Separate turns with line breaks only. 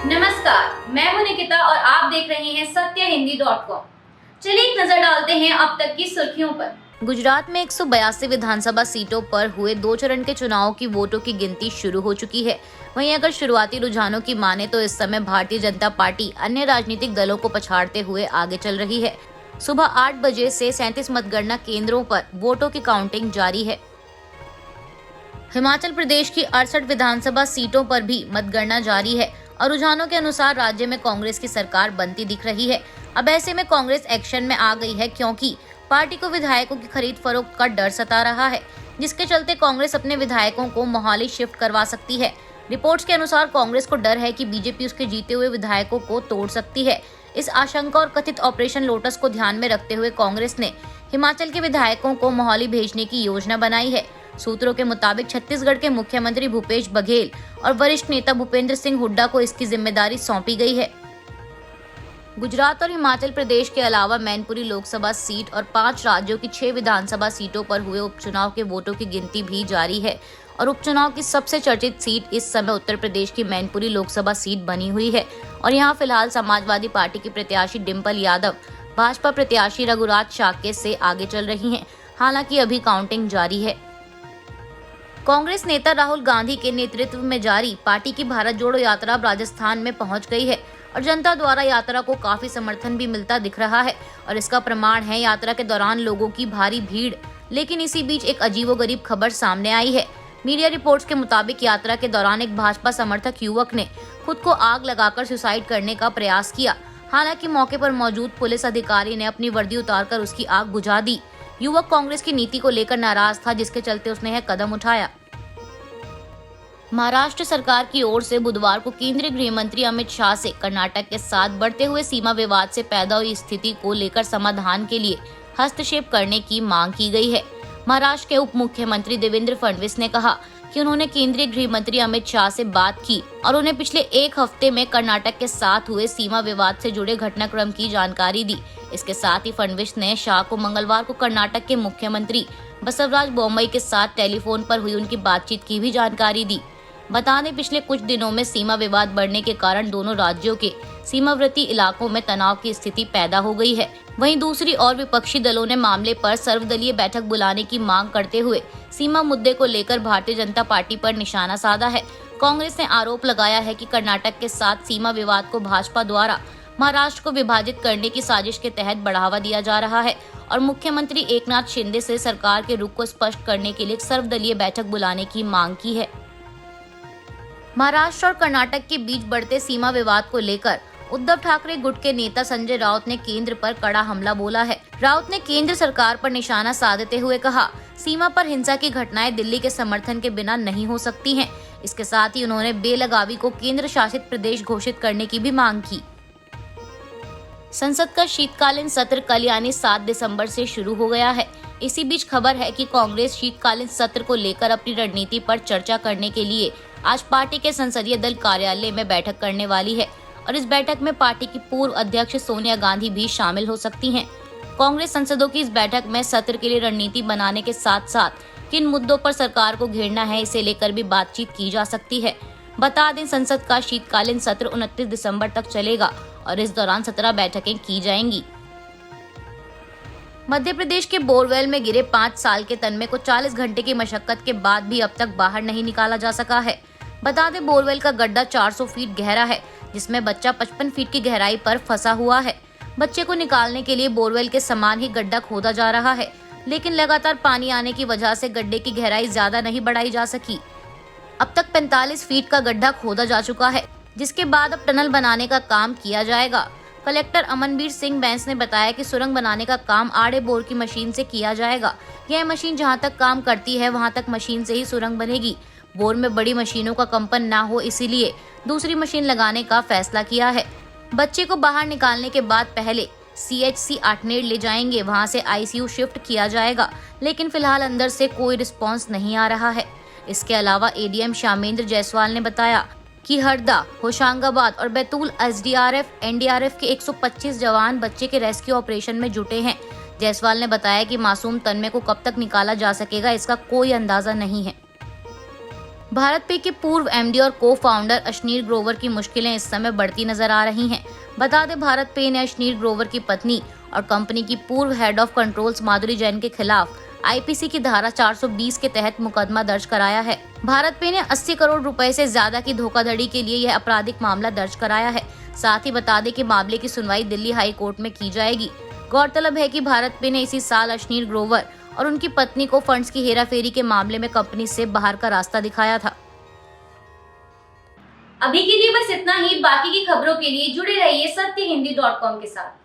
नमस्कार, मैं हूं निकिता और आप देख रहे हैं सत्यहिंदी.com। चलिए एक नजर डालते हैं अब तक की सुर्खियों पर।
गुजरात में 182 विधानसभा सीटों पर हुए 2 चरण के चुनाव की वोटों की गिनती शुरू हो चुकी है। वहीं अगर शुरुआती रुझानों की माने तो इस समय भारतीय जनता पार्टी अन्य राजनीतिक दलों को पछाड़ते हुए आगे चल रही है। सुबह 8 बजे से 37 मतगणना केंद्रों पर वोटों की काउंटिंग जारी है। हिमाचल प्रदेश की 68 विधानसभा सीटों पर भी मतगणना जारी है और रुझानों के अनुसार राज्य में कांग्रेस की सरकार बनती दिख रही है। अब ऐसे में कांग्रेस एक्शन में आ गई है क्योंकि पार्टी को विधायकों की खरीद फरोख्त का डर सता रहा है, जिसके चलते कांग्रेस अपने विधायकों को मोहाली शिफ्ट करवा सकती है। रिपोर्ट्स के अनुसार कांग्रेस को डर है कि बीजेपी उसके जीते हुए विधायकों को तोड़ सकती है। इस आशंका और कथित ऑपरेशन लोटस को ध्यान में रखते हुए कांग्रेस ने हिमाचल के विधायकों को मोहाली भेजने की योजना बनाई है। सूत्रों के मुताबिक छत्तीसगढ़ के मुख्यमंत्री भूपेश बघेल और वरिष्ठ नेता भूपेंद्र सिंह हुड्डा को इसकी जिम्मेदारी सौंपी गई है। गुजरात और हिमाचल प्रदेश के अलावा मैनपुरी लोकसभा सीट और 5 राज्यों की 6 विधानसभा सीटों पर हुए उपचुनाव के वोटों की गिनती भी जारी है और उपचुनाव की सबसे चर्चित सीट इस समय उत्तर प्रदेश की मैनपुरी लोकसभा सीट बनी हुई है और यहाँ फिलहाल समाजवादी पार्टी की प्रत्याशी डिम्पल यादव भाजपा प्रत्याशी रघुराज शाक्य से आगे चल रही हैं। हालांकि अभी काउंटिंग जारी है। कांग्रेस नेता राहुल गांधी के नेतृत्व में जारी पार्टी की भारत जोड़ो यात्रा अब राजस्थान में पहुंच गई है और जनता द्वारा यात्रा को काफी समर्थन भी मिलता दिख रहा है और इसका प्रमाण है यात्रा के दौरान लोगों की भारी भीड़। लेकिन इसी बीच एक अजीबोगरीब खबर सामने आई है। मीडिया रिपोर्ट्स के मुताबिक यात्रा के दौरान एक भाजपा समर्थक युवक ने खुद को आग लगाकर सुसाइड करने का प्रयास किया। हालांकि मौके पर मौजूद पुलिस अधिकारी ने अपनी वर्दी उतारकर उसकी आग बुझा दी। युवक कांग्रेस की नीति को लेकर नाराज था, जिसके चलते उसने यह कदम उठाया। महाराष्ट्र सरकार की ओर से बुधवार को केंद्रीय गृह मंत्री अमित शाह से कर्नाटक के साथ बढ़ते हुए सीमा विवाद से पैदा हुई स्थिति को लेकर समाधान के लिए हस्तक्षेप करने की मांग की गई है। महाराष्ट्र के उप मुख्यमंत्री देवेंद्र फडणवीस ने कहा कि उन्होंने केंद्रीय गृह मंत्री अमित शाह से बात की और उन्हें पिछले 1 हफ्ते में कर्नाटक के साथ हुए सीमा विवाद से जुड़े घटनाक्रम की जानकारी दी। इसके साथ ही फडणवीस ने शाह को मंगलवार को कर्नाटक के मुख्यमंत्री बसवराज बोम्मई के साथ टेलीफोन पर हुई उनकी बातचीत की भी जानकारी दी। बता दें, पिछले कुछ दिनों में सीमा विवाद बढ़ने के कारण दोनों राज्यों के सीमावर्ती इलाकों में तनाव की स्थिति पैदा हो गई है। वहीं दूसरी ओर विपक्षी दलों ने मामले पर सर्वदलीय बैठक बुलाने की मांग करते हुए सीमा मुद्दे को लेकर भारतीय जनता पार्टी पर निशाना साधा है। कांग्रेस ने आरोप लगाया है कि कर्नाटक के साथ सीमा विवाद को भाजपा द्वारा महाराष्ट्र को विभाजित करने की साजिश के तहत बढ़ावा दिया जा रहा है और मुख्यमंत्री एकनाथ शिंदे से सरकार के रुख को स्पष्ट करने के लिए सर्वदलीय बैठक बुलाने की मांग की है। महाराष्ट्र और कर्नाटक के बीच बढ़ते सीमा विवाद को लेकर उद्धव ठाकरे गुट के नेता संजय राउत ने केंद्र पर कड़ा हमला बोला है। राउत ने केंद्र सरकार पर निशाना साधते हुए कहा, सीमा पर हिंसा की घटनाएं दिल्ली के समर्थन के बिना नहीं हो सकती हैं। इसके साथ ही उन्होंने बेलगावी को केंद्र शासित प्रदेश घोषित करने की भी मांग की। संसद का शीतकालीन सत्र कल यानी 7 दिसंबर से शुरू हो गया है। इसी बीच खबर है कि कांग्रेस शीतकालीन सत्र को लेकर अपनी रणनीति पर चर्चा करने के लिए आज पार्टी के संसदीय दल कार्यालय में बैठक करने वाली है और इस बैठक में पार्टी की पूर्व अध्यक्ष सोनिया गांधी भी शामिल हो सकती हैं। कांग्रेस सांसदों की इस बैठक में सत्र के लिए रणनीति बनाने के साथ साथ किन मुद्दों पर सरकार को घेरना है, इसे लेकर भी बातचीत की जा सकती है। बता दें, संसद का शीतकालीन सत्र 29 दिसंबर तक चलेगा और इस दौरान 17 बैठकें की जाएंगी। मध्य प्रदेश के बोरवेल में गिरे 5 साल के तन्मय को 40 घंटे की मशक्कत के बाद भी अब तक बाहर नहीं निकाला जा सका है। बता दें, बोरवेल का गड्ढा 400 फीट गहरा है, जिसमें बच्चा 55 फीट की गहराई पर फंसा हुआ है। बच्चे को निकालने के लिए बोरवेल के समान ही गड्ढा खोदा जा रहा है, लेकिन लगातार पानी आने की वजह से गड्ढे की गहराई ज्यादा नहीं बढ़ाई जा सकी। अब तक 45 फीट का गड्ढा खोदा जा चुका है, जिसके बाद अब टनल बनाने का काम किया जाएगा। कलेक्टर अमनबीर सिंह बैंस ने बताया कि सुरंग बनाने का काम आड़े बोर की मशीन से किया जाएगा। यह मशीन जहां तक काम करती है वहां तक मशीन से ही सुरंग बनेगी। बोर में बड़ी मशीनों का कंपन ना हो, इसीलिए दूसरी मशीन लगाने का फैसला किया है। बच्चे को बाहर निकालने के बाद पहले CHC आठनेर ले जाएंगे, वहां से ICU शिफ्ट किया जाएगा, लेकिन फिलहाल अंदर से कोई रिस्पॉन्स नहीं आ रहा है। इसके अलावा ADM श्यामेंद्र जायसवाल ने बताया कि हरदा, होशंगाबाद और बैतूल SDRF, NDRF के 125 जवान बच्चे के रेस्क्यू ऑपरेशन में जुटे हैं। जायसवाल ने बताया कि मासूम तन्मय को कब तक निकाला जा सकेगा, इसका कोई अंदाजा नहीं है। भारत पे के पूर्व एमडी और को फाउंडर अशनीर ग्रोवर की मुश्किलें इस समय बढ़ती नजर आ रही हैं। बता दें, भारत पे ने अशनीर ग्रोवर की पत्नी और कंपनी की पूर्व हेड ऑफ कंट्रोल्स माधुरी जैन के खिलाफ आईपीसी की धारा 420 के तहत मुकदमा दर्ज कराया है। भारत पे ने 80 करोड़ रुपए से ज्यादा की धोखाधड़ी के लिए यह आपराधिक मामला दर्ज कराया है। साथ ही बता दें कि मामले की सुनवाई दिल्ली हाई कोर्ट में की जाएगी। गौरतलब है कि भारत पे ने इसी साल अशनीर ग्रोवर और उनकी पत्नी को फंड्स की हेराफेरी के मामले में कंपनी से बाहर का रास्ता दिखाया था।
अभी के लिए बस इतना ही। बाकी की खबरों के लिए जुड़े रहिए सत्यहिंदी.com के साथ।